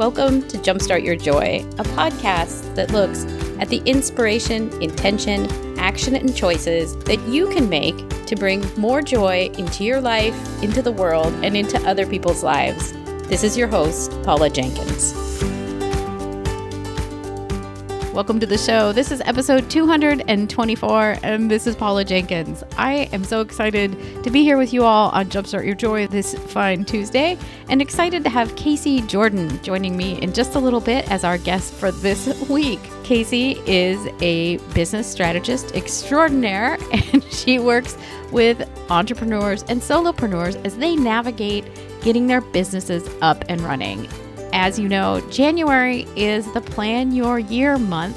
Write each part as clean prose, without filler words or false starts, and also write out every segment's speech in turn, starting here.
Welcome to Jumpstart Your Joy, a podcast that looks at the inspiration, intention, action, and choices that you can make to bring more joy into your life, into the world, and into other people's lives. This is your host, Paula Jenkins. Welcome to the show. This is episode 224, and this is Paula Jenkins. I am so excited to be here with you all on Jumpstart Your Joy this fine Tuesday, and excited to have Casey Jourdan joining me in just a little bit as our guest for this week. Casey is a business strategist extraordinaire, and she works with entrepreneurs and solopreneurs as they navigate getting their businesses up and running. As you know, January is the Plan Your Year month,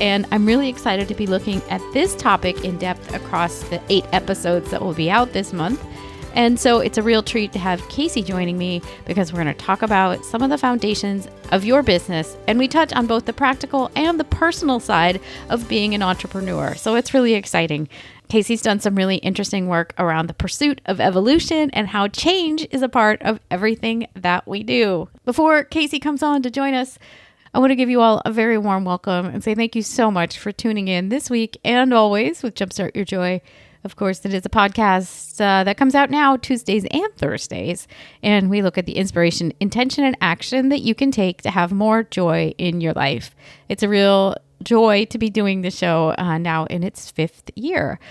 and I'm really excited to be looking at this topic in depth across the 8 episodes that will be out this month. And so it's a real treat to have Casey joining me because we're going to talk about some of the foundations of your business, and we touch on both the practical and the personal side of being an entrepreneur. So it's really exciting. Casey's done some really interesting work around the pursuit of evolution and how change is a part of everything that we do. Before Casey comes on to join us, I want to give you all a very warm welcome and say thank you so much for tuning in this week and always with Jumpstart Your Joy. Of course, it is a podcast that comes out now Tuesdays and Thursdays, and we look at the inspiration, intention, and action that you can take to have more joy in your life. It's a real joy to be doing the show now in its 5th year.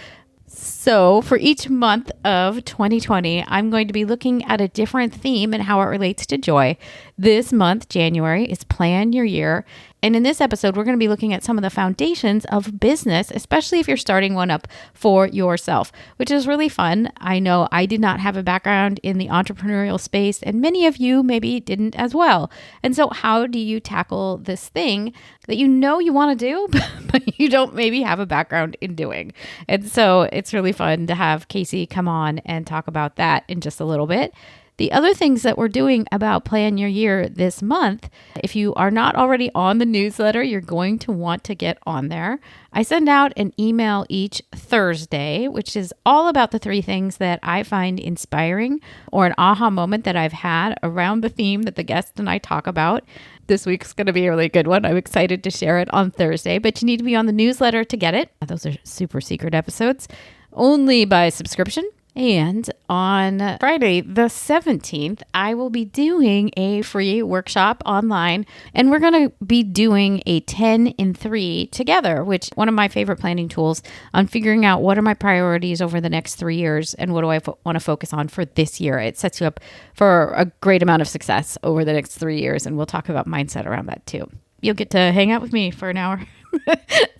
So for each month of 2020, I'm going to be looking at a different theme and how it relates to joy. This month, January, is Plan Your Year. And in this episode, we're going to be looking at some of the foundations of business, especially if you're starting one up for yourself, which is really fun. I know I did not have a background in the entrepreneurial space, and many of you maybe didn't as well. And so how do you tackle this thing that you know you want to do, but you don't maybe have a background in doing? And so it's really fun to have Casey come on and talk about that in just a little bit. The other things that we're doing about Plan Your Year this month, if you are not already on the newsletter, you're going to want to get on there. I send out an email each Thursday, which is all about the 3 things that I find inspiring or an aha moment that I've had around the theme that the guest and I talk about. This week's going to be a really good one. I'm excited to share it on Thursday, but you need to be on the newsletter to get it. Those are super secret episodes, only by subscription. And on Friday, the 17th, I will be doing a free workshop online, and we're going to be doing a 10 in 3 together, which one of my favorite planning tools on figuring out what are my priorities over the next 3 years and what do I want to focus on for this year. It sets you up for a great amount of success over the next 3 years, and we'll talk about mindset around that too. You'll get to hang out with me for an hour.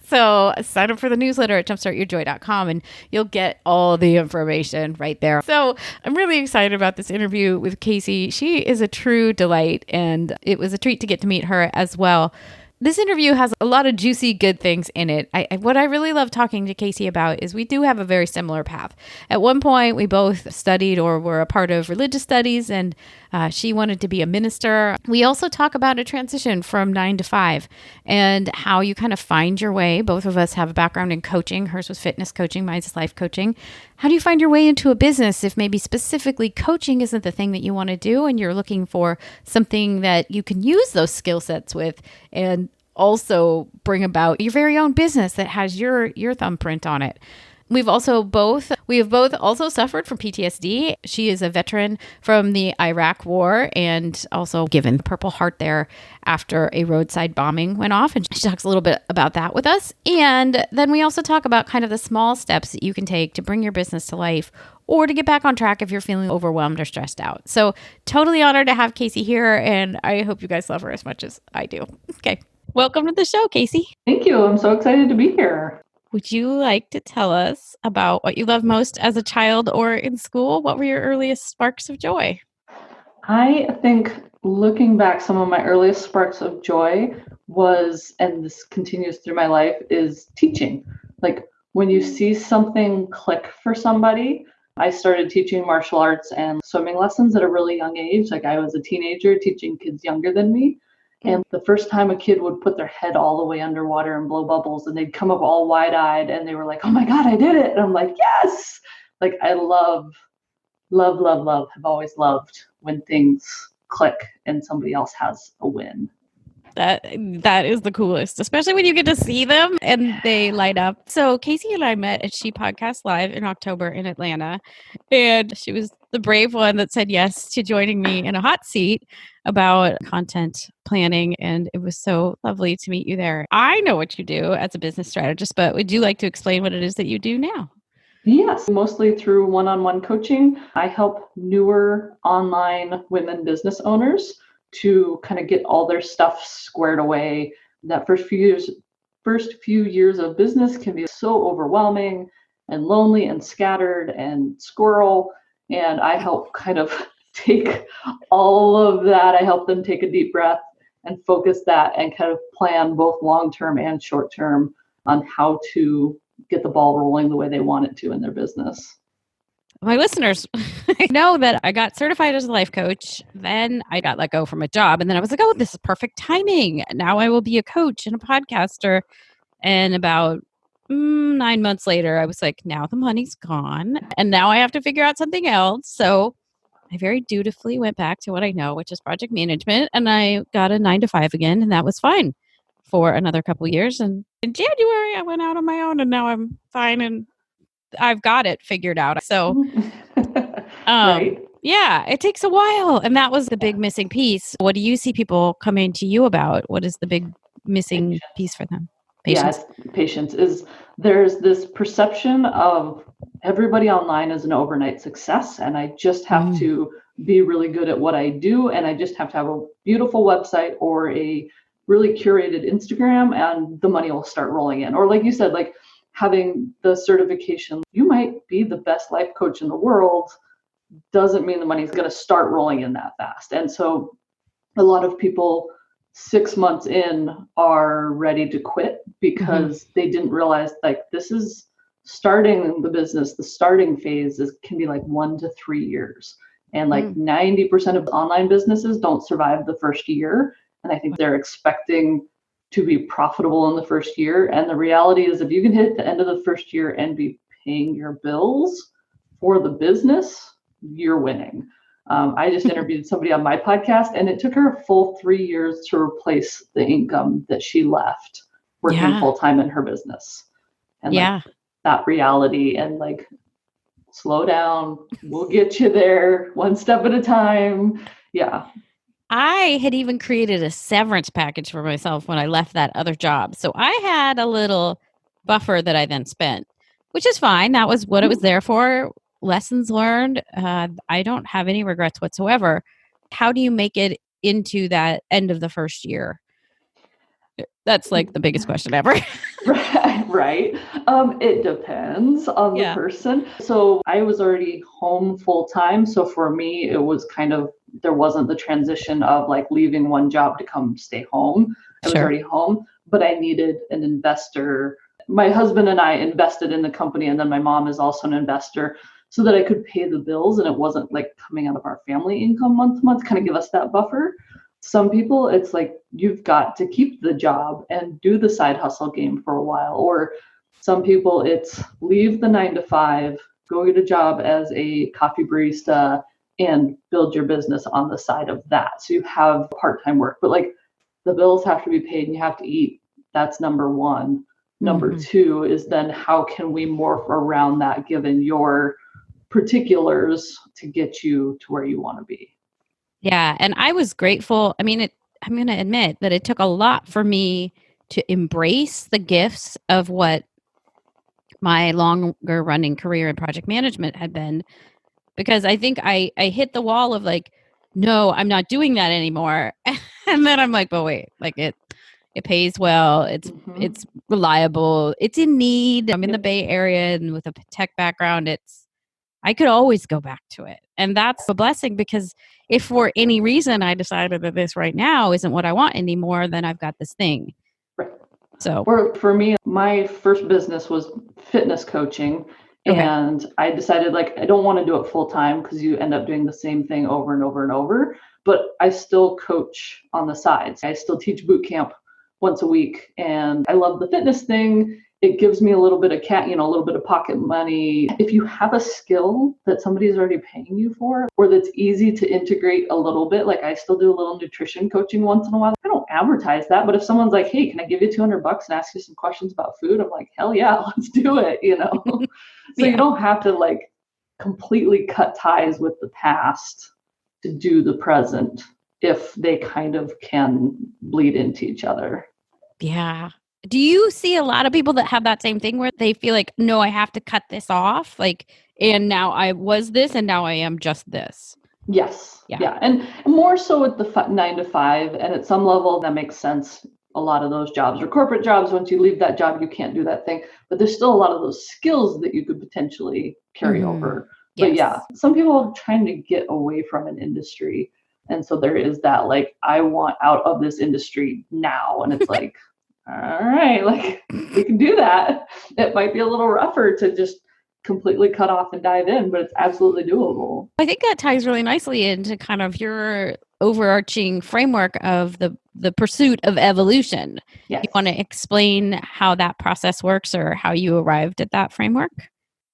So sign up for the newsletter at jumpstartyourjoy.com and you'll get all the information right there. So I'm really excited about this interview with Casey. She is a true delight, and it was a treat to get to meet her as well. This interview has a lot of juicy, good things in it. What I really love talking to Casey about is we do have a very similar path. At one point, we both studied or were a part of religious studies, and she wanted to be a minister. We also talk about a transition from 9 to 5 and how you kind of find your way. Both of us have a background in coaching. Hers was fitness coaching, mine's life coaching. How do you find your way into a business if maybe specifically coaching isn't the thing that you want to do and you're looking for something that you can use those skill sets with and also bring about your very own business that has your thumbprint on it? We have both also suffered from PTSD. She is a veteran from the Iraq War and also given the Purple Heart there after a roadside bombing went off. And she talks a little bit about that with us. And then we also talk about kind of the small steps that you can take to bring your business to life or to get back on track if you're feeling overwhelmed or stressed out. So totally honored to have Casey here, and I hope you guys love her as much as I do. Okay. Welcome to the show, Casey. Thank you. I'm so excited to be here. Would you like to tell us about what you love most as a child or in school? What were your earliest sparks of joy? I think looking back, some of my earliest sparks of joy was, and this continues through my life, is teaching. Like when you see something click for somebody. I started teaching martial arts and swimming lessons at a really young age. Like I was a teenager teaching kids younger than me. And the first time a kid would put their head all the way underwater and blow bubbles, and they'd come up all wide-eyed and they were like, oh my God, I did it. And I'm like, yes. Like I love, have always loved when things click and somebody else has a win. That is the coolest, especially when you get to see them and they light up. So Casey and I met at She Podcast Live in October in Atlanta, and she was the brave one that said yes to joining me in a hot seat about content planning, and it was so lovely to meet you there. I know what you do as a business strategist, but would you like to explain what it is that you do now? Yes, mostly through one-on-one coaching. I help newer online women business owners to kind of get all their stuff squared away. That first few years of business can be so overwhelming and lonely and scattered and squirrel. And I help kind of take all of that. I help them take a deep breath and focus that and kind of plan both long-term and short-term on how to get the ball rolling the way they want it to in their business. My listeners know that I got certified as a life coach. Then I got let go from a job. And then I was like, oh, this is perfect timing. Now I will be a coach and a podcaster. And about 9 months later, I was like, now the money's gone. And now I have to figure out something else. So I very dutifully went back to what I know, which is project management. And I got a 9 to 5 again. And that was fine for another couple of years. And in January, I went out on my own and now I'm fine. And I've got it figured out. So, Right. yeah, it takes a while. And that was the big missing piece. What do you see people coming to you about? What is the big missing piece for them? Patience. Yeah, patience is there's this perception of everybody online is an overnight success, and I just have to be really good at what I do, and I just have to have a beautiful website or a really curated Instagram, and the money will start rolling in. Or like you said, like having the certification, you might be the best life coach in the world, doesn't mean the money's going to start rolling in that fast. And so a lot of people 6 months in are ready to quit because they didn't realize like this is starting the business, the starting phase can be like 1 to 3 years. And like 90% of online businesses don't survive the first year. And I think they're expecting to be profitable in the first year. And the reality is if you can hit the end of the first year and be paying your bills for the business, you're winning. I just interviewed somebody on my podcast, and it took her a full 3 years to replace the income that she left working full time in her business. And like that reality and like, slow down, we'll get you there one step at a time. Yeah. I had even created a severance package for myself when I left that other job. So I had a little buffer that I then spent, which is fine. That was what it was there for. Lessons learned. I don't have any regrets whatsoever. How do you make it into that end of the first year? That's like the biggest question ever. Right. It depends on the person. So I was already home full time. So for me, it was kind of, there wasn't the transition of like leaving one job to come stay home. I was already home, but I needed an investor. My husband and I invested in the company, and then my mom is also an investor, so that I could pay the bills and it wasn't like coming out of our family income month to month, kind of give us that buffer. Some people, it's like you've got to keep the job and do the side hustle game for a while. Or some people, it's leave the 9 to 5, go get a job as a coffee barista and build your business on the side of that. So you have part-time work, but like the bills have to be paid and you have to eat. That's number one. Number two is then how can we morph around that given your particulars to get you to where you want to be. Yeah. And I was grateful. I mean, I'm going to admit that it took a lot for me to embrace the gifts of what my longer running career in project management had been, because I think I hit the wall of like, no, I'm not doing that anymore. And then I'm like, but wait, like it pays well. It's reliable. It's in need. I'm in the Bay Area and with a tech background, I could always go back to it. And that's a blessing, because if for any reason I decided that this right now isn't what I want anymore, then I've got this thing. Right. So for me, my first business was fitness coaching. And I decided like, I don't want to do it full time because you end up doing the same thing over and over and over, but I still coach on the side. I still teach boot camp once a week, and I love the fitness thing. it gives me a little bit of a little bit of pocket money. If you have a skill that somebody's already paying you for, or that's easy to integrate a little bit, like I still do a little nutrition coaching once in a while. I don't advertise that, but if someone's like, hey, can I give you $200 and ask you some questions about food? I'm like, hell yeah, let's do it, So Yeah. You don't have to like completely cut ties with the past to do the present if they kind of can bleed into each other. Yeah. Do you see a lot of people that have that same thing where they feel like, no, I have to cut this off? Like, and now I was this and now I am just this. Yes. Yeah. Yeah. And more so at the 9 to 5. And at some level, that makes sense. A lot of those jobs are corporate jobs. Once you leave that job, you can't do that thing. But there's still a lot of those skills that you could potentially carry over. But yeah, some people are trying to get away from an industry. And so there is that, like, I want out of this industry now. And it's like, all right, like we can do that. It might be a little rougher to just completely cut off and dive in, but it's absolutely doable. I think that ties really nicely into kind of your overarching framework of the pursuit of evolution. Yes. You want to explain how that process works or how you arrived at that framework?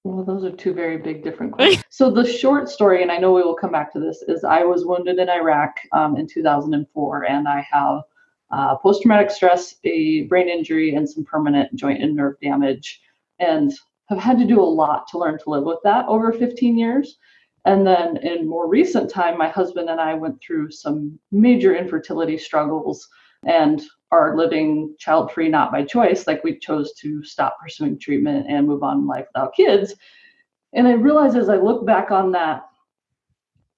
Well, those are two very big different questions. So the short story, and I know we will come back to this, is I was wounded in Iraq in 2004, and I have post-traumatic stress, a brain injury, and some permanent joint and nerve damage, and have had to do a lot to learn to live with that over 15 years. And then in more recent time, my husband and I went through some major infertility struggles and are living child-free, not by choice. Like, we chose to stop pursuing treatment and move on in life without kids. And I realized as I look back on that,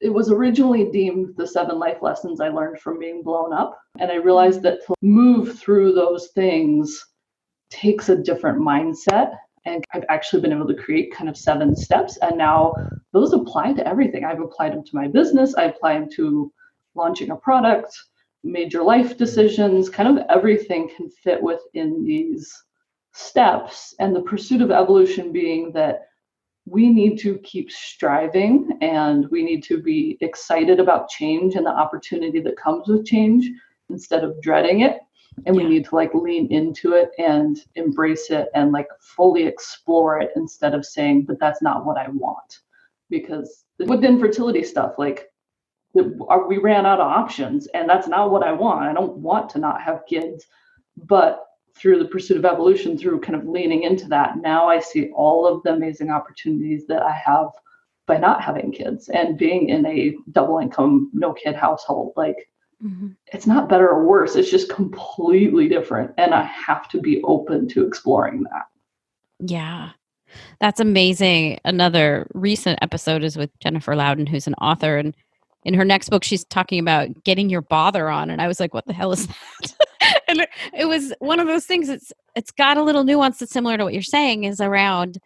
it was originally deemed the 7 life lessons I learned from being blown up. And I realized that to move through those things takes a different mindset. And I've actually been able to create kind of 7 steps. And now those apply to everything. I've applied them to my business. I apply them to launching a product, major life decisions, kind of everything can fit within these steps. And the pursuit of evolution being that we need to keep striving and we need to be excited about change and the opportunity that comes with change instead of dreading it. And we need to like lean into it and embrace it and like fully explore it instead of saying, but that's not what I want. Because with the infertility stuff, like we ran out of options and that's not what I want. I don't want to not have kids. But through the pursuit of evolution, through kind of leaning into that, now I see all of the amazing opportunities that I have by not having kids and being in a double income, no kid household. Like, it's not better or worse. It's just completely different. And I have to be open to exploring that. Yeah. That's amazing. Another recent episode is with Jennifer Loudon, who's an author. And in her next book, she's talking about getting your bother on. And I was like, what the hell is that? And it was one of those things. It's got a little nuance that's similar to what you're saying, is around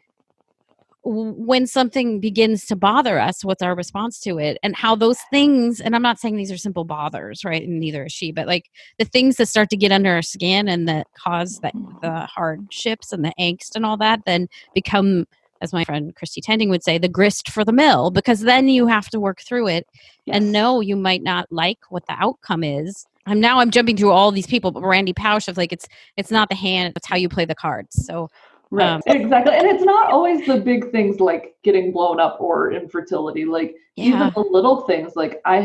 when something begins to bother us, what's our response to it, and how those things, and I'm not saying these are simple bothers, right? And neither is she, but like the things that start to get under our skin and that cause the hardships and the angst and all that, then become, as my friend Christy Tending would say, the grist for the mill, because then you have to work through it. Yes. And no, you might not like what the outcome is. I'm jumping through all these people, but Randy Pausch of like, it's not the hand, it's how you play the cards. So right, exactly. And it's not always the big things like getting blown up or infertility, like even the little things. Like I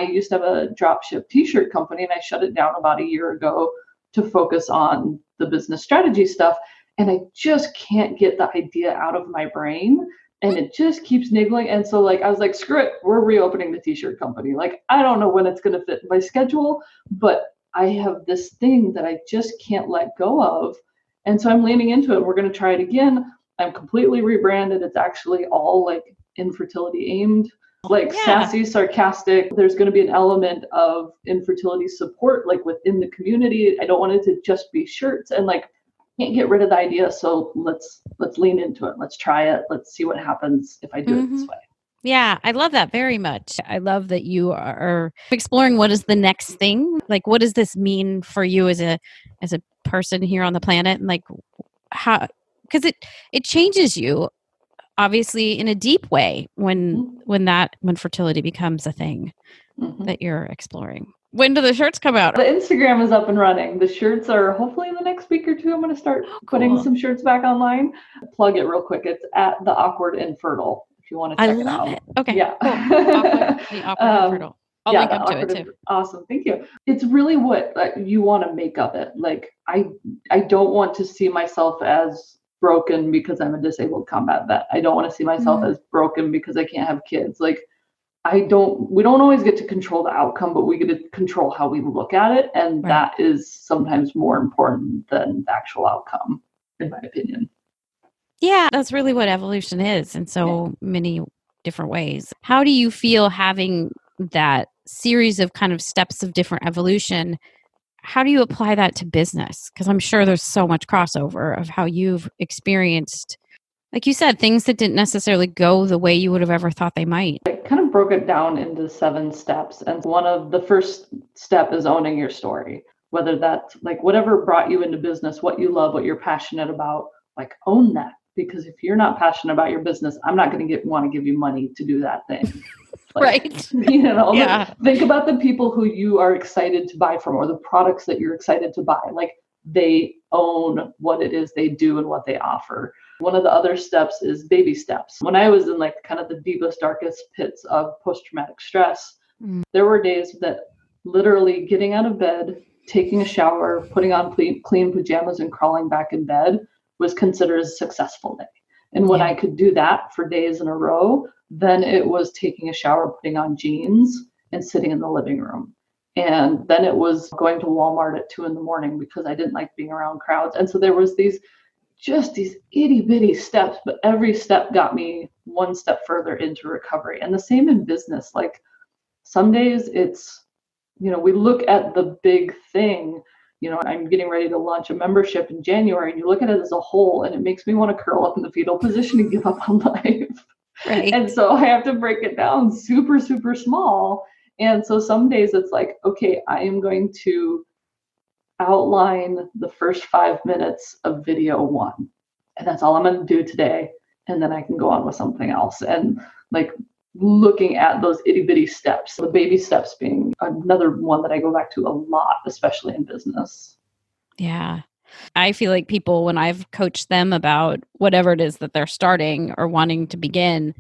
used to have a drop ship t-shirt company and I shut it down about a year ago to focus on the business strategy stuff. And I just can't get the idea out of my brain. And it just keeps niggling. And so like, I was like, screw it, we're reopening the t-shirt company. Like, I don't know when it's going to fit my schedule, but I have this thing that I just can't let go of. And so I'm leaning into it. We're going to try it again. I'm completely rebranded. It's actually all like infertility aimed, like sassy, sarcastic. There's going to be an element of infertility support, like within the community. I don't want it to just be shirts and like, can't get rid of the idea. So let's lean into it. Let's try it. Let's see what happens if I do it this way. Yeah, I love that very much. I love that you are exploring what is the next thing. Like, what does this mean for you as a person here on the planet? And like how, because it changes you obviously in a deep way when fertility becomes a thing that you're exploring. When do the shirts come out? The Instagram is up and running. The shirts are hopefully in the next week or two. I'm going to start putting some shirts back online. Plug it real quick. It's at The Awkward Infertile if you want to check it out. I love it. Okay. Yeah. Cool. The Awkward Infertile. I'll link up to it too. Awesome. Thank you. It's really what you want to make of it. Like I don't want to see myself as broken because I'm a disabled combat vet. I don't want to see myself as broken because I can't have kids. Like we don't always get to control the outcome, but we get to control how we look at it. And that is sometimes more important than the actual outcome, in my opinion. Yeah, that's really what evolution is in so many different ways. How do you feel having that series of kind of steps of different evolution? How do you apply that to business? Because I'm sure there's so much crossover of how you've experienced, like you said, things that didn't necessarily go the way you would have ever thought they might. I kind of broke it down into 7 steps. And one of the first step is owning your story, whether that's like whatever brought you into business, what you love, what you're passionate about, like own that. Because if you're not passionate about your business, I'm not going to want to give you money to do that thing. Right. Think about the people who you are excited to buy from or the products that you're excited to buy. Like they own what it is they do and what they offer. One of the other steps is baby steps. When I was in like kind of the deepest, darkest pits of post-traumatic stress, there were days that literally getting out of bed, taking a shower, putting on clean pajamas and crawling back in bed was considered a successful day. And when I could do that for days in a row, then it was taking a shower, putting on jeans and sitting in the living room. And then it was going to Walmart at 2 a.m. because I didn't like being around crowds. And so there was these itty bitty steps, but every step got me one step further into recovery. And the same in business. Like some days it's, we look at the big thing. I'm getting ready to launch a membership in January, and you look at it as a whole, and it makes me want to curl up in the fetal position and give up on life. Right. And so I have to break it down super, super small. And so some days it's like, okay, I am going to outline the first 5 minutes of video 1. And that's all I'm going to do today. And then I can go on with something else. And like looking at those itty bitty steps, the baby steps being another one that I go back to a lot, especially in business. Yeah. I feel like people, when I've coached them about whatever it is that they're starting or wanting to begin,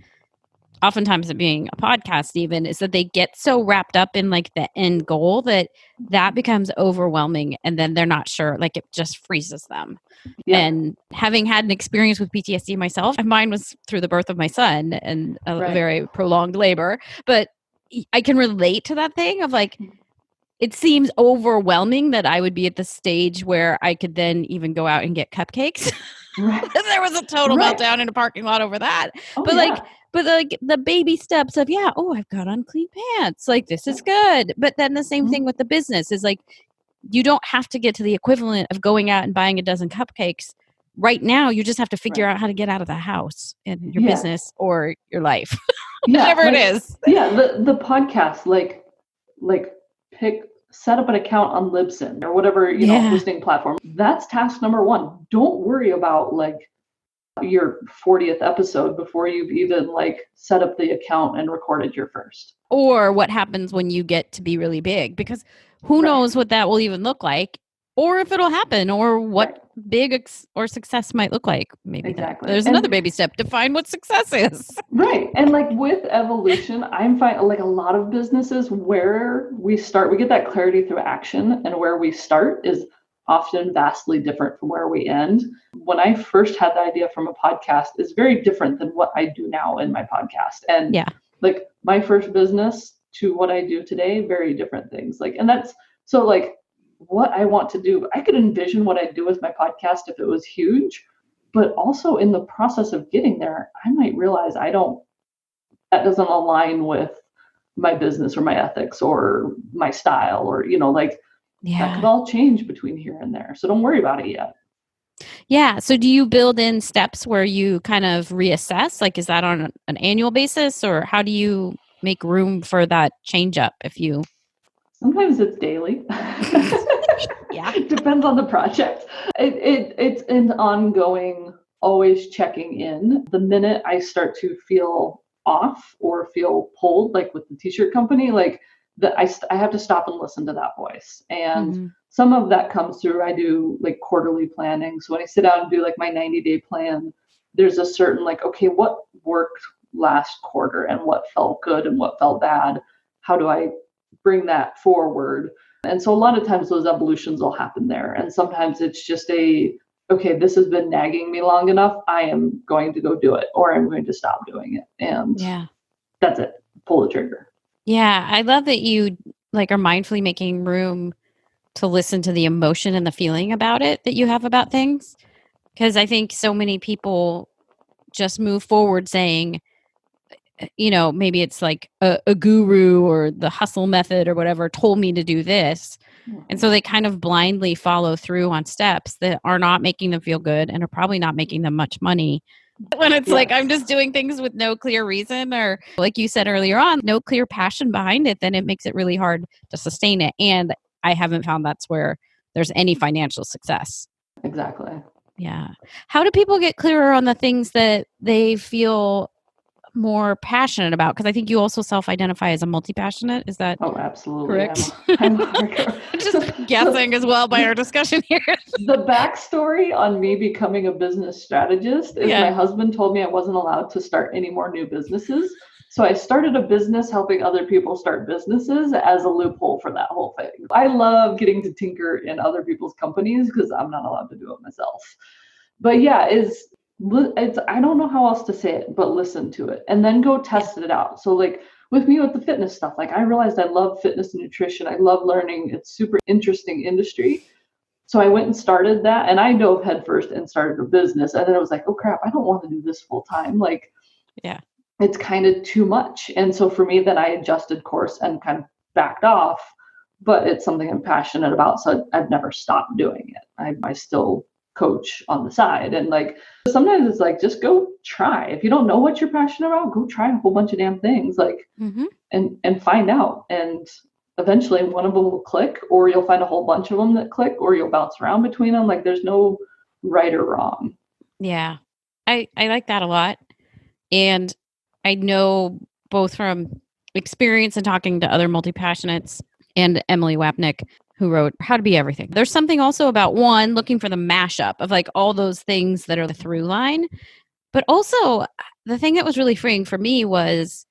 oftentimes it being a podcast even, is that they get so wrapped up in like the end goal that becomes overwhelming. And then they're not sure, like it just freezes them. Yeah. And having had an experience with PTSD myself, mine was through the birth of my son and a very prolonged labor, but I can relate to that thing of like, it seems overwhelming that I would be at the stage where I could then even go out and get cupcakes. Right. There was a total meltdown in a parking lot over that. But the baby steps of, I've got on clean pants. Like, this is good. But then the same thing with the business is like, you don't have to get to the equivalent of going out and buying a dozen cupcakes right now. You just have to figure out how to get out of the house in your business or your life, whatever it is. Yeah. The podcast, set up an account on Libsyn or whatever, listening platform. That's task number 1. Don't worry about like your 40th episode before you've even like set up the account and recorded your first. Or what happens when you get to be really big, because who knows what that will even look like, or if it'll happen, or what big or success might look like. Maybe there's another baby step to find what success is. Right. And like with evolution, I'm finding like a lot of businesses where we start, we get that clarity through action, and where we start is often vastly different from where we end. When I first had the idea from a podcast is very different than what I do now in my podcast. And like my first business to what I do today, very different things. Like, and that's so like what I want to do. I could envision what I'd do with my podcast if it was huge, but also in the process of getting there, I might realize that doesn't align with my business or my ethics or my style or, that could all change between here and there. So don't worry about it yet. Yeah. So do you build in steps where you kind of reassess? Like, is that on an annual basis, or how do you make room for that change up if you... Sometimes it's daily. It depends on the project. It's an ongoing, always checking in. The minute I start to feel off or feel pulled, like with the t-shirt company, like that I have to stop and listen to that voice. And Mm-hmm. some of that comes through, I do like quarterly planning. So when I sit down and do like my 90-day plan, there's a certain like, okay, what worked last quarter and what felt good and what felt bad? How do I bring that forward? And so a lot of times those evolutions will happen there. And sometimes it's just okay, this has been nagging me long enough. I am going to go do it, or I'm going to stop doing it. And Yeah. that's it. Pull the trigger. Yeah. I love that you like are mindfully making room to listen to the emotion and the feeling about it that you have about things. Because I think so many people just move forward saying, maybe it's like a guru or the hustle method or whatever told me to do this. And so they kind of blindly follow through on steps that are not making them feel good and are probably not making them much money. When it's like, I'm just doing things with no clear reason, or like you said earlier on, no clear passion behind it, then it makes it really hard to sustain it. And I haven't found that's where there's any financial success. Exactly. Yeah. How do people get clearer on the things that they feel more passionate about? Because I think you also self-identify as a multipassionate. Is that absolutely correct? I'm Just guessing as well by our discussion here. The backstory on me becoming a business strategist is my husband told me I wasn't allowed to start any more new businesses. So I started a business helping other people start businesses as a loophole for that whole thing. I love getting to tinker in other people's companies because I'm not allowed to do it myself. But yeah, it's I don't know how else to say it, but listen to it and then go test it out. So like with me with the fitness stuff, like I realized I love fitness and nutrition. I love learning. It's super interesting industry. So I went and started that, and I dove headfirst and started a business. And then I was like, oh crap, I don't want to do this full time. Like, yeah, it's kind of too much. And so for me, then I adjusted course and kind of backed off. But it's something I'm passionate about, so I've never stopped doing it. I still coach on the side, and like sometimes it's like just go try. If you don't know what you're passionate about, go try a whole bunch of damn things, like and find out. And eventually one of them will click, or you'll find a whole bunch of them that click, or you'll bounce around between them. Like there's no right or wrong. Yeah. I like that a lot. And I know both from experience and talking to other multi-passionates and Emily Wapnick, who wrote How to Be Everything. There's something also about one, looking for the mashup of like all those things that are the through line. But also the thing that was really freeing for me was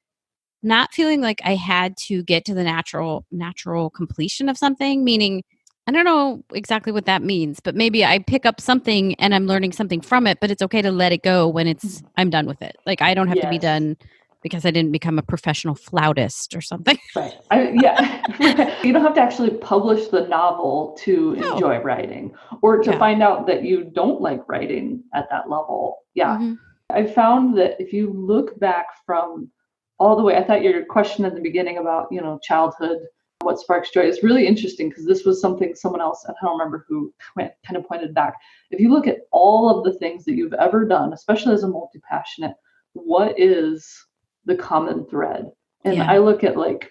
not feeling like I had to get to the natural completion of something, meaning I don't know exactly what that means, but maybe I pick up something and I'm learning something from it, but it's okay to let it go when I'm done with it. Like I don't have to be done because I didn't become a professional flautist or something. Right. You don't have to actually publish the novel to enjoy writing, or to find out that you don't like writing at that level. Yeah. Mm-hmm. I found that if you look back from all the way, I thought your question at the beginning about, childhood, what sparks joy is really interesting, because this was something someone else, I don't remember who, kind of pointed back. If you look at all of the things that you've ever done, especially as a multi-passionate, what is the common thread? And I look at like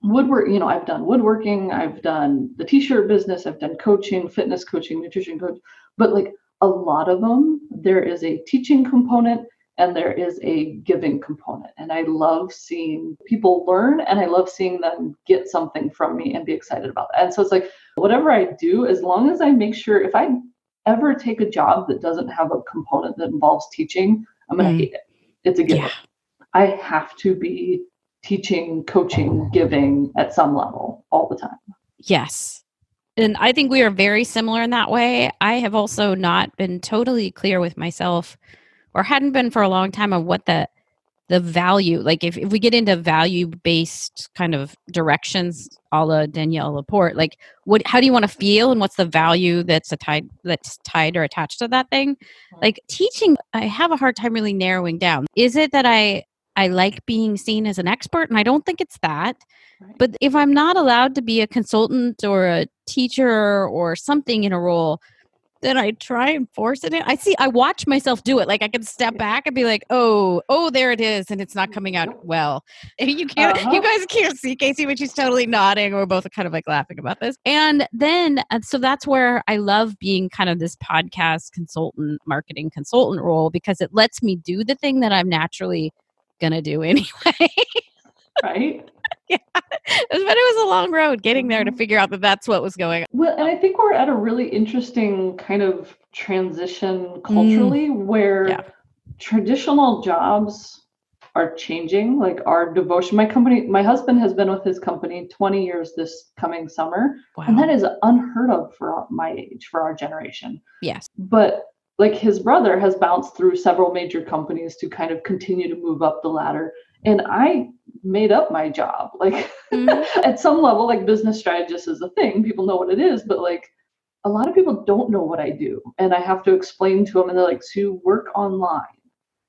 woodwork, I've done woodworking, I've done the t-shirt business, I've done coaching, fitness coaching, nutrition coach, but like a lot of them, there is a teaching component and there is a giving component. And I love seeing people learn, and I love seeing them get something from me and be excited about that. And so it's like, whatever I do, as long as I make sure, if I ever take a job that doesn't have a component that involves teaching, I'm going to hate it. It's a given. Yeah. I have to be teaching, coaching, giving at some level all the time. Yes. And I think we are very similar in that way. I have also not been totally clear with myself, or hadn't been for a long time, on what the value, like if we get into value-based kind of directions, a la Danielle Laporte, like how do you want to feel, and what's the value that's tied or attached to that thing? Like teaching, I have a hard time really narrowing down. Is it that I like being seen as an expert? And I don't think it's that. Right. But if I'm not allowed to be a consultant or a teacher or something in a role, then I try and force it in. I watch myself do it. Like I can step back and be like, oh, there it is. And it's not coming out well. You guys can't see Casey, but she's totally nodding. We're both kind of like laughing about this. And then, so that's where I love being kind of this podcast consultant, marketing consultant role, because it lets me do the thing that I'm naturally going to do anyway. Right? Yeah. But it was a long road getting there to figure out that that's what was going on. Well, and I think we're at a really interesting kind of transition culturally where traditional jobs are changing, like our devotion. My husband has been with his company 20 years this coming summer. Wow. And that is unheard of for my age, for our generation. Yes. But like his brother has bounced through several major companies to kind of continue to move up the ladder. And I made up my job. Like at some level, like business strategist is a thing. People know what it is, but like a lot of people don't know what I do. And I have to explain to them, and they're like, so you work online?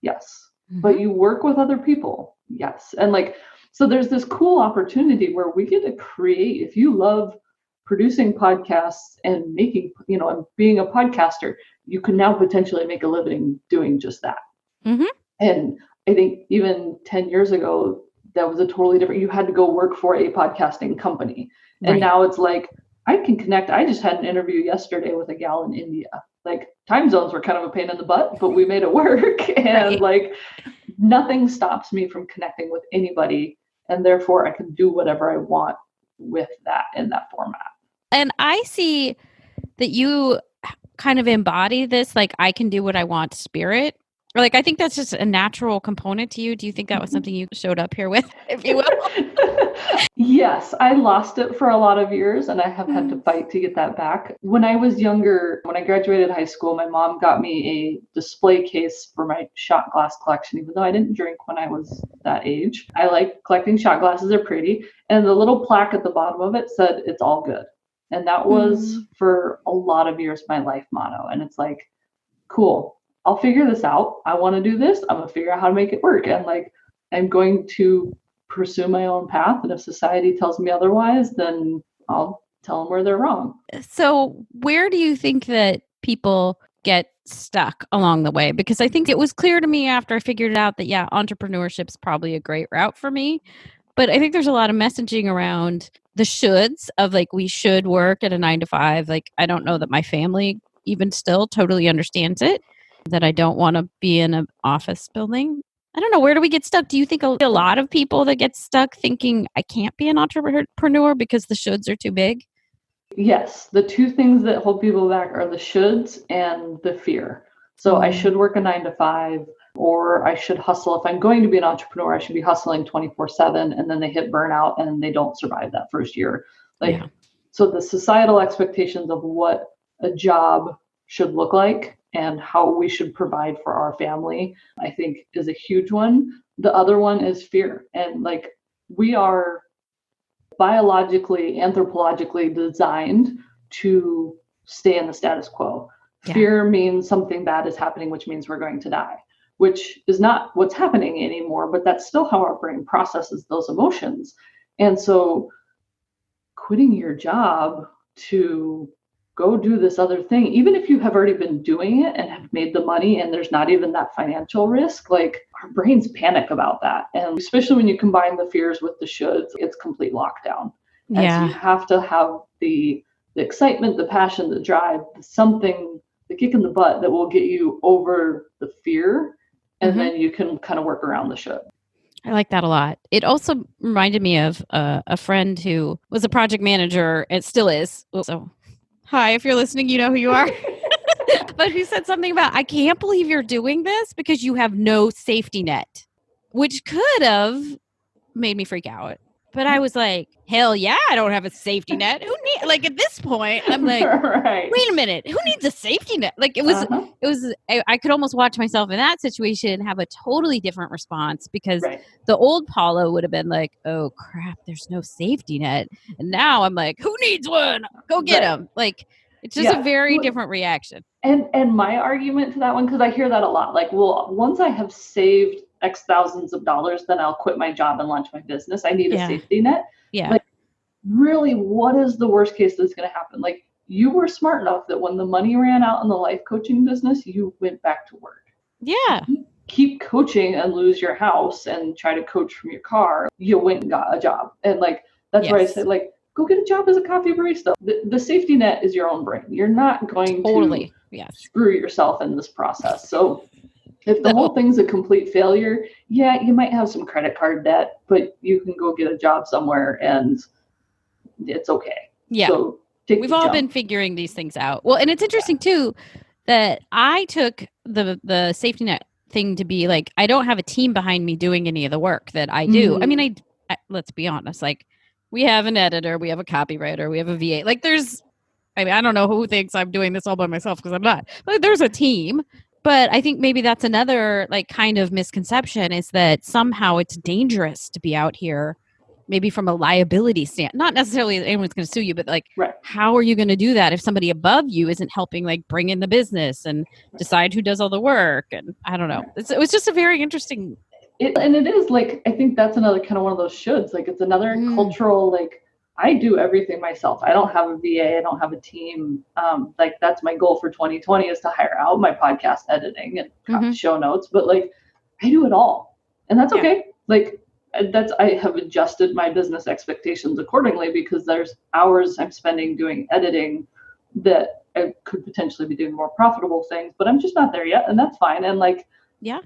Yes. But you work with other people? Yes. And like, so there's this cool opportunity where we get to create, if you love producing podcasts and making, and being a podcaster, you can now potentially make a living doing just that. And I think even 10 years ago, that was a totally different, you had to go work for a podcasting company. And now it's like, I can connect. I just had an interview yesterday with a gal in India. Like time zones were kind of a pain in the butt, but we made it work. And like nothing stops me from connecting with anybody. And therefore I can do whatever I want with that in that format. And I see that you kind of embody this, like I can do what I want spirit. Or like, I think that's just a natural component to you. Do you think that was something you showed up here with, if you will? Yes, I lost it for a lot of years and I have had to fight to get that back. When I was younger, when I graduated high school, my mom got me a display case for my shot glass collection, even though I didn't drink when I was that age. I like collecting shot glasses, they're pretty. And the little plaque at the bottom of it said, "It's all good." And that was for a lot of years my life motto. And it's like, cool, I'll figure this out. I want to do this. I'm going to figure out how to make it work. And like, I'm going to pursue my own path. And if society tells me otherwise, then I'll tell them where they're wrong. So where do you think that people get stuck along the way? Because I think it was clear to me after I figured it out that, yeah, entrepreneurship's probably a great route for me. But I think there's a lot of messaging around the shoulds of like, we should work at a 9 to 5. Like, I don't know that my family even still totally understands it, that I don't want to be in an office building. I don't know. Where do we get stuck? Do you think a lot of people that get stuck thinking I can't be an entrepreneur because the shoulds are too big? Yes. The two things that hold people back are the shoulds and the fear. So I should work a 9 to 5, or I should hustle. If I'm going to be an entrepreneur, I should be hustling 24/7, and then they hit burnout and they don't survive that first year. So the societal expectations of what a job should look like and how we should provide for our family, I think is a huge one. The other one is fear. And like, we are biologically, anthropologically designed to stay in the status quo. Fear means something bad is happening, which means we're going to die, which is not what's happening anymore, but that's still how our brain processes those emotions. And so quitting your job to go do this other thing, even if you have already been doing it and have made the money and there's not even that financial risk, like our brains panic about that. And especially when you combine the fears with the shoulds, it's complete lockdown. And so you have to have the excitement, the passion, the drive, something, the kick in the butt that will get you over the fear. And then you can kind of work around the should. I like that a lot. It also reminded me of a friend who was a project manager. It still is. So, hi, if you're listening, you know who you are. But who said something about, I can't believe you're doing this because you have no safety net, which could have made me freak out. But I was like, hell yeah, I don't have a safety net. Who need, like at this point, I'm like, wait a minute, who needs a safety net? Like it was, I could almost watch myself in that situation and have a totally different response because the old Paula would have been like, oh crap, there's no safety net. And now I'm like, who needs one? Go get them. Like, it's just a very different reaction. And my argument to that one, because I hear that a lot, like, well, once I have saved X thousands of dollars, then I'll quit my job and launch my business. I need a safety net. Yeah. Like, really, what is the worst case that's going to happen? Like, you were smart enough that when the money ran out in the life coaching business, you went back to work. Yeah. Keep coaching and lose your house and try to coach from your car. You went and got a job. And like, that's where I said, like, go get a job as a coffee barista. The safety net is your own brain. You're not going to screw yourself in this process. So If the whole thing's a complete failure, yeah, you might have some credit card debt, but you can go get a job somewhere and it's okay. Yeah. So we've all been figuring these things out. Well, and it's interesting too that I took the safety net thing to be like, I don't have a team behind me doing any of the work that I do. I mean, I let's be honest, like we have an editor, we have a copywriter, we have a VA. Like I don't know who thinks I'm doing this all by myself because I'm not. But there's a team. But I think maybe that's another like kind of misconception is that somehow it's dangerous to be out here, maybe from a liability stand. Not necessarily that anyone's going to sue you, but like, how are you going to do that if somebody above you isn't helping like bring in the business and decide who does all the work? And I don't know. It was just a very interesting. And it is like, I think that's another kind of one of those shoulds. Like it's another cultural, like I do everything myself. I don't have a VA. I don't have a team. Like that's my goal for 2020 is to hire out my podcast editing and show notes. But like I do it all, and that's okay. Like I have adjusted my business expectations accordingly because there's hours I'm spending doing editing that I could potentially be doing more profitable things, but I'm just not there yet, and that's fine. And like, you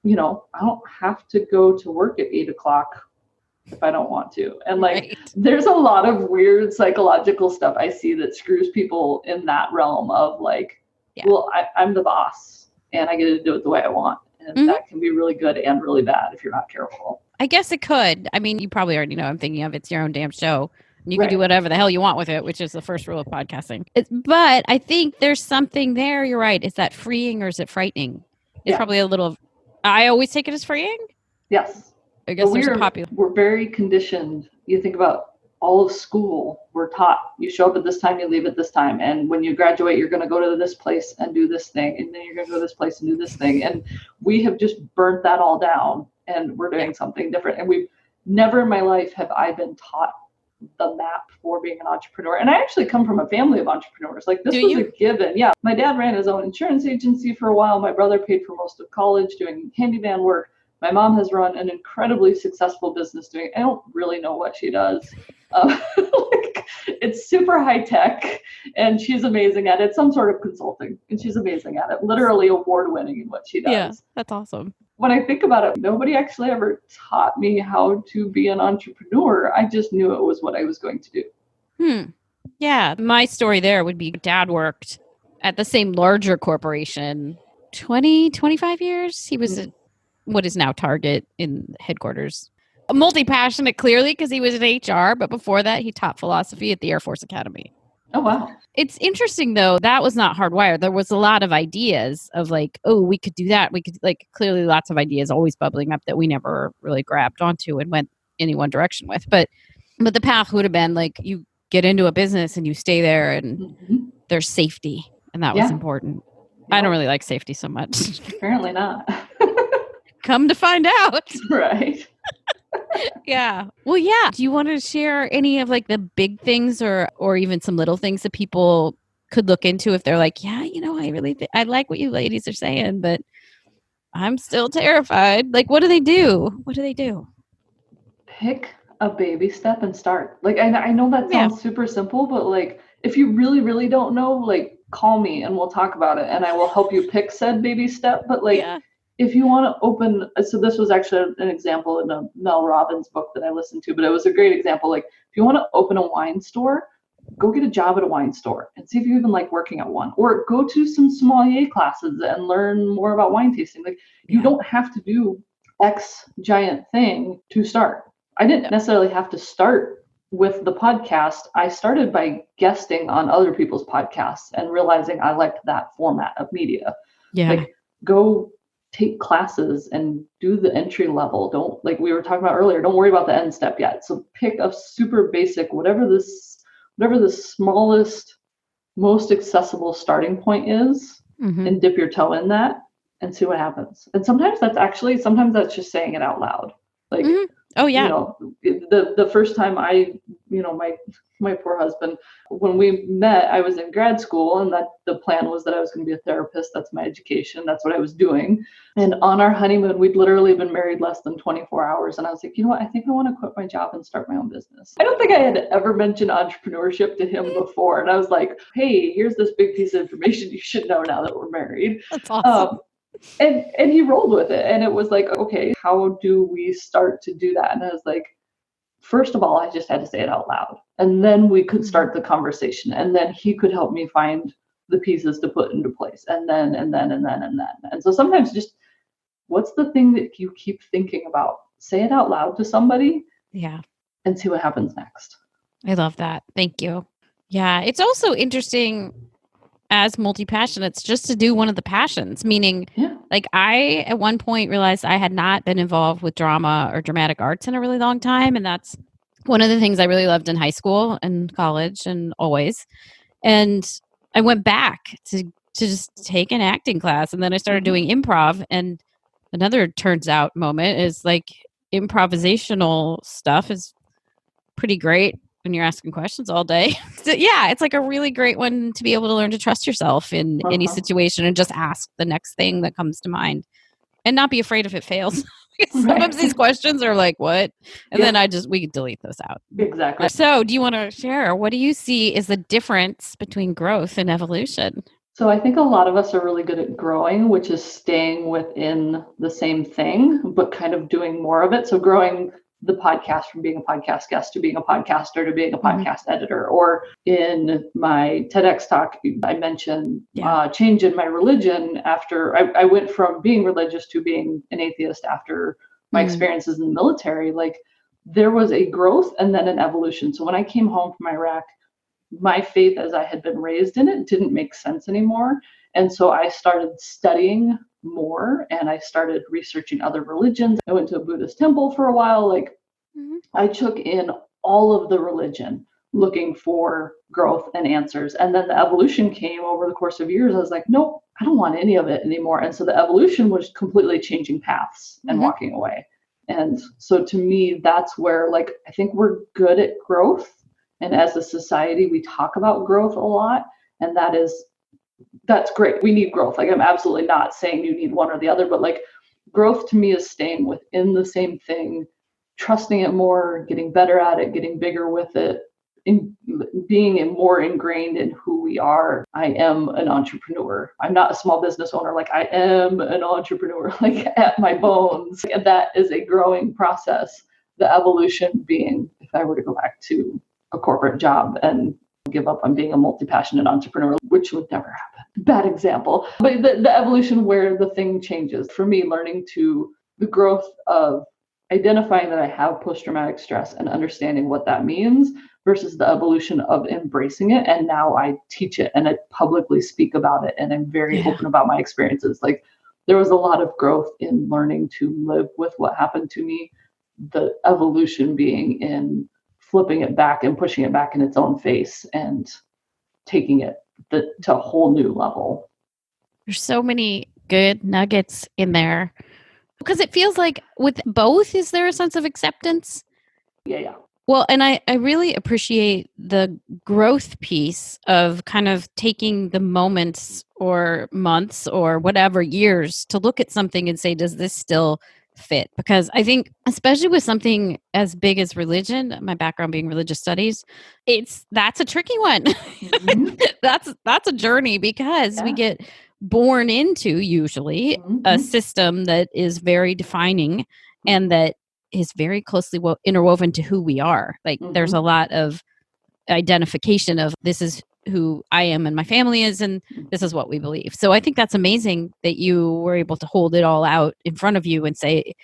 know, I don't have to go to work at 8:00 if I don't want to. And like, there's a lot of weird psychological stuff I see that screws people in that realm of like, well, I'm the boss and I get to do it the way I want. And that can be really good and really bad if you're not careful. I guess it could. I mean, you probably already know I'm thinking of it's your own damn show. And you can do whatever the hell you want with it, which is the first rule of podcasting. But I think there's something there. You're right. Is that freeing or is it frightening? It's probably a little. I always take it as freeing. Yes. I guess we're very conditioned. You think about all of school, we're taught you show up at this time, you leave at this time. And when you graduate, you're going to go to this place and do this thing. And then you're going to go to this place and do this thing. And we have just burnt that all down and we're doing something different. And we've never in my life have I been taught the map for being an entrepreneur. And I actually come from a family of entrepreneurs. Like this was a given. Yeah. My dad ran his own insurance agency for a while. My brother paid for most of college doing handyman work. My mom has run an incredibly successful business doing, I don't really know what she does. Like, it's super high tech and she's amazing at it. Some sort of consulting and she's amazing at it. Literally award winning in what she does. Yeah, that's awesome. When I think about it, nobody actually ever taught me how to be an entrepreneur. I just knew it was what I was going to do. Yeah. My story there would be Dad worked at the same larger corporation 25 years. He was what is now Target in headquarters. Multi-passionate, clearly, because he was in HR. But before that, he taught philosophy at the Air Force Academy. Oh, wow. It's interesting, though. That was not hardwired. There was a lot of ideas of like, oh, we could do that. We could like clearly lots of ideas always bubbling up that we never really grabbed onto and went any one direction with. But the path would have been like you get into a business and you stay there and there's safety. And that was important. I don't really like safety so much. Apparently not. Come to find out. Right. Yeah. Well, yeah. Do you want to share any of like the big things or even some little things that people could look into if they're like, yeah, you know, I like what you ladies are saying, but I'm still terrified. Like, what do they do? What do they do? Pick a baby step and start. Like, I know that sounds super simple, but like, if you really, really don't know, like, call me and we'll talk about it and I will help you pick said baby step. But like, if you want to open, so this was actually an example in a Mel Robbins book that I listened to, but it was a great example. Like if you want to open a wine store, go get a job at a wine store and see if you even like working at one, or go to some sommelier classes and learn more about wine tasting. Like you don't have to do X giant thing to start. I didn't necessarily have to start with the podcast. I started by guesting on other people's podcasts and realizing I liked that format of media. Yeah. Like go take classes and do the entry level. Don't, like we were talking about earlier, don't worry about the end step yet. So pick a super basic, whatever the smallest, most accessible starting point is, and dip your toe in that and see what happens. And sometimes that's just saying it out loud. Like, oh yeah. You know, the first time my poor husband, when we met, I was in grad school and that the plan was that I was going to be a therapist. That's my education. That's what I was doing. And on our honeymoon, we'd literally been married less than 24 hours. And I was like, you know what? I think I want to quit my job and start my own business. I don't think I had ever mentioned entrepreneurship to him before. And I was like, hey, here's this big piece of information you should know now that we're married. That's awesome. And he rolled with it. And it was like, okay, how do we start to do that? And I was like, first of all, I just had to say it out loud. And then we could start the conversation. And then he could help me find the pieces to put into place. And then. And so sometimes just what's the thing that you keep thinking about? Say it out loud to somebody. Yeah. And see what happens next. I love that. Thank you. Yeah. It's also interesting as multi-passionates just to do one of the passions, meaning like I at one point realized I had not been involved with drama or dramatic arts in a really long time. And that's one of the things I really loved in high school and college and always. And I went back to just take an acting class, and then I started doing improv. And another turns out moment is like improvisational stuff is pretty great when you're asking questions all day. So yeah, it's like a really great one to be able to learn to trust yourself in any situation and just ask the next thing that comes to mind and not be afraid if it fails. Sometimes these questions are like, what? And then we can delete those out. Exactly. So do you want to share, what do you see is the difference between growth and evolution? So I think a lot of us are really good at growing, which is staying within the same thing, but kind of doing more of it. So growing the podcast from being a podcast guest to being a podcaster to being a podcast editor. Or in my TEDx talk, I mentioned change in my religion after I went from being religious to being an atheist after my experiences in the military. Like there was a growth and then an evolution. So when I came home from Iraq, my faith as I had been raised in it didn't make sense anymore. And so I started studying more and I started researching other religions. I went to a Buddhist temple for a while. Like I took in all of the religion looking for growth and answers. And then the evolution came over the course of years. I was like, nope, I don't want any of it anymore. And so the evolution was completely changing paths and walking away. And so to me, that's where like, I think we're good at growth. And as a society, we talk about growth a lot. And that's great. We need growth. Like I'm absolutely not saying you need one or the other, but like growth to me is staying within the same thing, trusting it more, getting better at it, getting bigger with it, in being more ingrained in who we are. I am an entrepreneur. I'm not a small business owner. Like I am an entrepreneur, like at my bones. And that is a growing process. The evolution being, if I were to go back to a corporate job and give up on being a multi-passionate entrepreneur, which would never happen. Bad example. But the evolution where the thing changes. For me, learning to the growth of identifying that I have post-traumatic stress and understanding what that means versus the evolution of embracing it. And now I teach it and I publicly speak about it. And I'm very open about my experiences. Like there was a lot of growth in learning to live with what happened to me. The evolution being in flipping it back and pushing it back in its own face and taking it to a whole new level. There's so many good nuggets in there because it feels like with both, is there a sense of acceptance? Yeah. Well, and I really appreciate the growth piece of kind of taking the moments or months or whatever years to look at something and say, does this still fit? Because I think, especially with something as big as religion, my background being religious studies, that's a tricky one. That's a journey because we get born into usually a system that is very defining and that is very closely interwoven to who we are. Like there's a lot of identification of this is who I am and my family is, and this is what we believe. So I think that's amazing that you were able to hold it all out in front of you and say,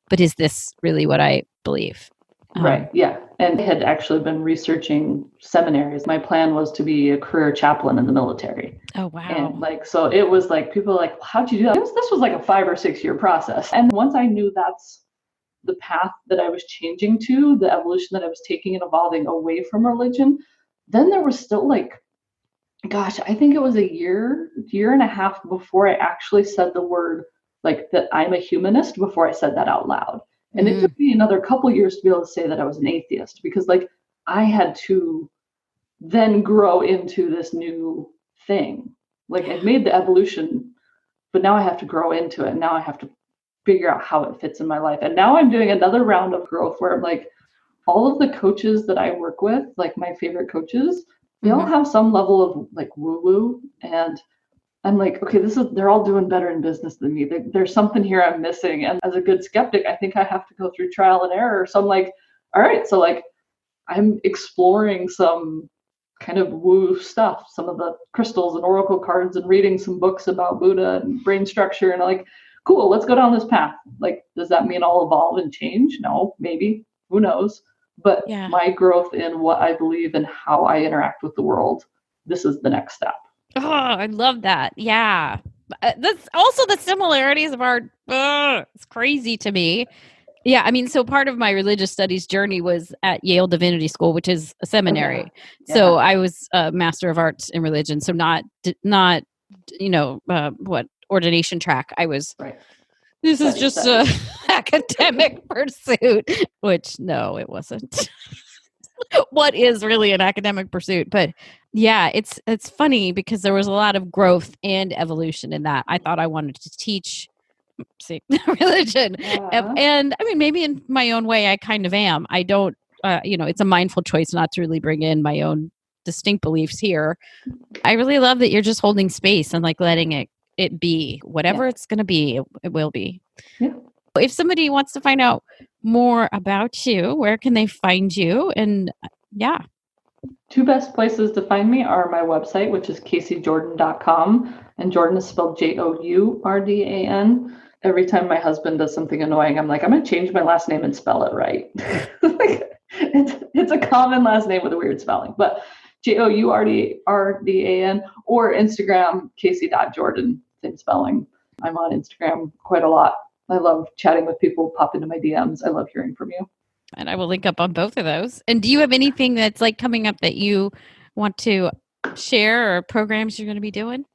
but is this really what I believe? Right. Yeah. And I had actually been researching seminaries. My plan was to be a career chaplain in the military. Oh, wow. And like, so it was like, people were like, well, how'd you do that? This was like a 5 or 6 year process. And once I knew that's the path that I was changing to, the evolution that I was taking and evolving away from religion, then there was still like, gosh, I think it was a year and a half before I actually said the word, like that I'm a humanist, before I said that out loud. And it took me another couple years to be able to say that I was an atheist, because like I had to then grow into this new thing. Like I'd made the evolution, but now I have to grow into it. Now I have to figure out how it fits in my life. And now I'm doing another round of growth where I'm like, all of the coaches that I work with, like my favorite coaches, they all have some level of like woo-woo. And I'm like, okay, they're all doing better in business than me. There's something here I'm missing. And as a good skeptic, I think I have to go through trial and error. So I'm like, all right, so like I'm exploring some kind of woo stuff, some of the crystals and oracle cards and reading some books about Buddha and brain structure. And I'm like, cool, let's go down this path. Like, does that mean I'll evolve and change? No, maybe, who knows? But Yeah. my growth in what I believe and how I interact with the world, this is the next step. Oh, I love that. Yeah. That's also the similarities of our, it's crazy to me. Yeah. I mean, so part of my religious studies journey was at Yale Divinity School, which is a seminary. Yeah. So I was a Master of Arts in religion. So not, what ordination track. I was, Right. this is just an academic pursuit, which no, it wasn't. What is really an academic pursuit? But yeah, it's funny because there was a lot of growth and evolution in that. I thought I wanted to teach religion. Yeah. And I mean, maybe in my own way, I kind of am. I don't, it's a mindful choice not to really bring in my own distinct beliefs here. I really love that you're just holding space and like letting it be whatever it's going to be, it will be. Yeah. If somebody wants to find out more about you, where can they find you? And yeah. Two best places to find me are my website, which is CaseyJordan.com. And Jourdan is spelled Jourdan. Every time my husband does something annoying, I'm like, I'm going to change my last name and spell it right. Like, it's a common last name with a weird spelling, but Jourdan or Instagram, Casey.Jourdan, same spelling. I'm on Instagram quite a lot. I love chatting with people, pop into my DMs. I love hearing from you. And I will link up on both of those. And do you have anything that's like coming up that you want to share or programs you're going to be doing?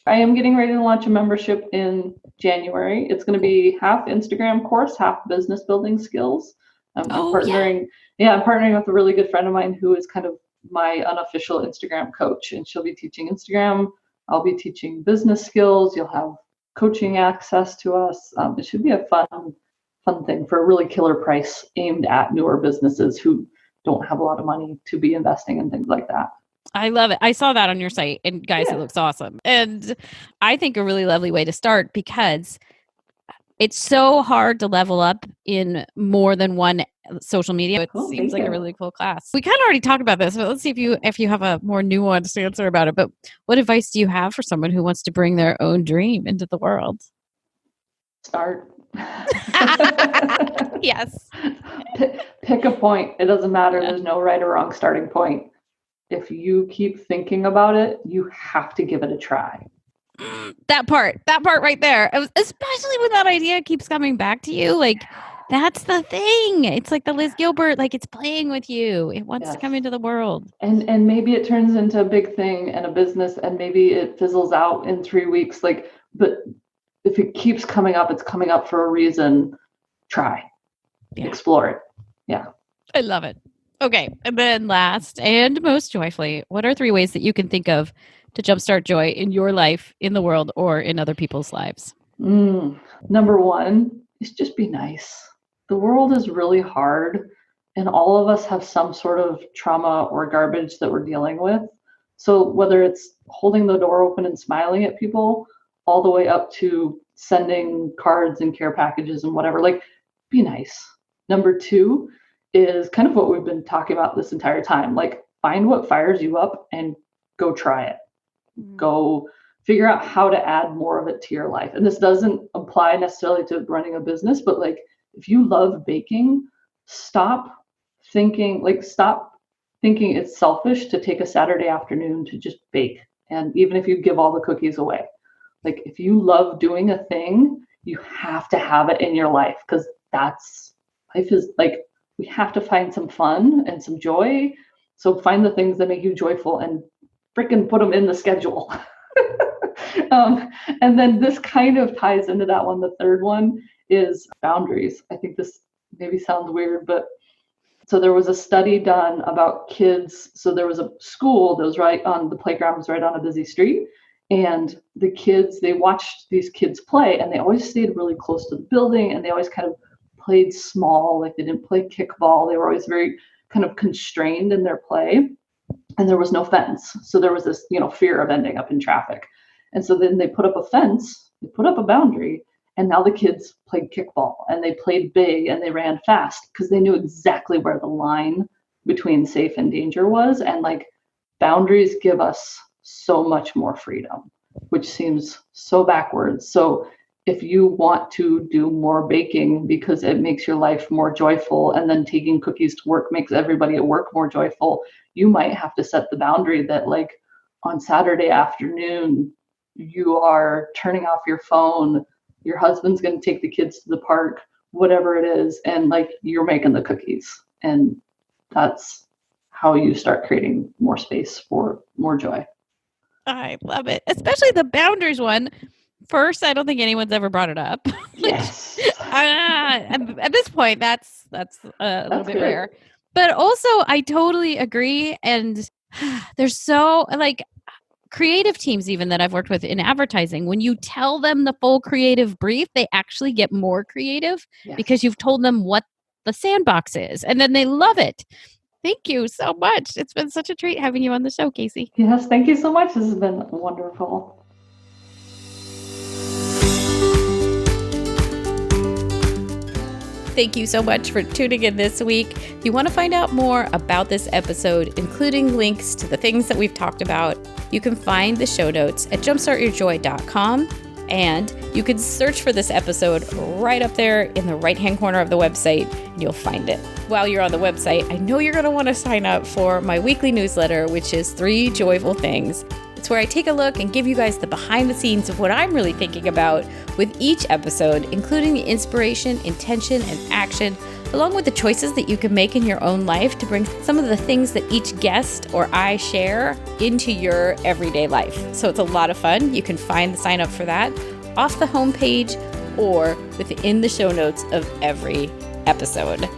I am getting ready to launch a membership in January. It's going to be half Instagram course, half business building skills. I'm partnering with a really good friend of mine who is kind of my unofficial Instagram coach, and she'll be teaching Instagram. I'll be teaching business skills. You'll have coaching access to us. It should be a fun thing for a really killer price aimed at newer businesses who don't have a lot of money to be investing in things like that. I love it. I saw that on your site, and guys, it looks awesome. And I think a really lovely way to start, because it's so hard to level up in more than one social media. It seems like a really cool class. We kind of already talked about this, but let's see if you have a more nuanced answer about it. But what advice do you have for someone who wants to bring their own dream into the world? Start. Yes. Pick a point. It doesn't matter. There's no right or wrong starting point. If you keep thinking about it, you have to give it a try. That part right there, especially when that idea keeps coming back to you, like that's the thing. It's like the Liz Gilbert, like it's playing with you. It wants to come into the world. And maybe it turns into a big thing and a business, and maybe it fizzles out in 3 weeks. But if it keeps coming up, it's coming up for a reason. Try. Explore it. Yeah. I love it. Okay. And then last and most joyfully, what are 3 ways that you can think of to jumpstart joy in your life, in the world, or in other people's lives? Number 1 is just be nice. The world is really hard, and all of us have some sort of trauma or garbage that we're dealing with. So whether it's holding the door open and smiling at people, all the way up to sending cards and care packages and whatever, like, be nice. Number 2 is kind of what we've been talking about this entire time. Like, find what fires you up and go try it. Go figure out how to add more of it to your life. And this doesn't apply necessarily to running a business, but like, if you love baking, stop thinking it's selfish to take a Saturday afternoon to just bake. And even if you give all the cookies away, like, if you love doing a thing, you have to have it in your life, because life is like, we have to find some fun and some joy. So find the things that make you joyful and freaking put them in the schedule. And then this kind of ties into that one. The third one is boundaries. I think this maybe sounds weird, but so there was a study done about kids. So there was a school that was right on the playground, was right on a busy street. And the kids, they watched these kids play, and they always stayed really close to the building, and they always kind of played small, like they didn't play kickball. They were always very kind of constrained in their play, and there was no fence. So there was this, fear of ending up in traffic. And so then they put up a fence, they put up a boundary, and now the kids played kickball and they played big and they ran fast because they knew exactly where the line between safe and danger was. And like boundaries give us so much more freedom, which seems so backwards. So if you want to do more baking because it makes your life more joyful, and then taking cookies to work makes everybody at work more joyful, you might have to set the boundary that like on Saturday afternoon, you are turning off your phone, your husband's going to take the kids to the park, whatever it is, and like you're making the cookies. And that's how you start creating more space for more joy. I love it, especially the boundaries one. First, I don't think anyone's ever brought it up. Yes. At this point, that's a little bit great. rare. But also, I totally agree. And there's so like creative teams even that I've worked with in advertising. When you tell them the full creative brief, they actually get more creative because you've told them what the sandbox is, and then they love it. Thank you so much. It's been such a treat having you on the show, Casey. Yes, thank you so much. This has been wonderful. Thank you so much for tuning in this week. If you want to find out more about this episode, including links to the things that we've talked about, you can find the show notes at jumpstartyourjoy.com. And you can search for this episode right up there in the right-hand corner of the website, and you'll find it. While you're on the website, I know you're going to want to sign up for my weekly newsletter, which is 3 Joyful Things. It's where I take a look and give you guys the behind the scenes of what I'm really thinking about with each episode, including the inspiration, intention, and action, along with the choices that you can make in your own life to bring some of the things that each guest or I share into your everyday life. So it's a lot of fun. You can find the sign up for that off the homepage or within the show notes of every episode.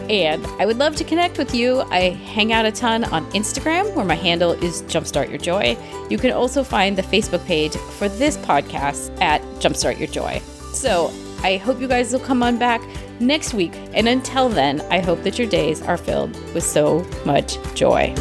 And I would love to connect with you. I hang out a ton on Instagram, where my handle is Jumpstart Your Joy. You can also find the Facebook page for this podcast at Jumpstart Your Joy. So I hope you guys will come on back next week. And until then, I hope that your days are filled with so much joy.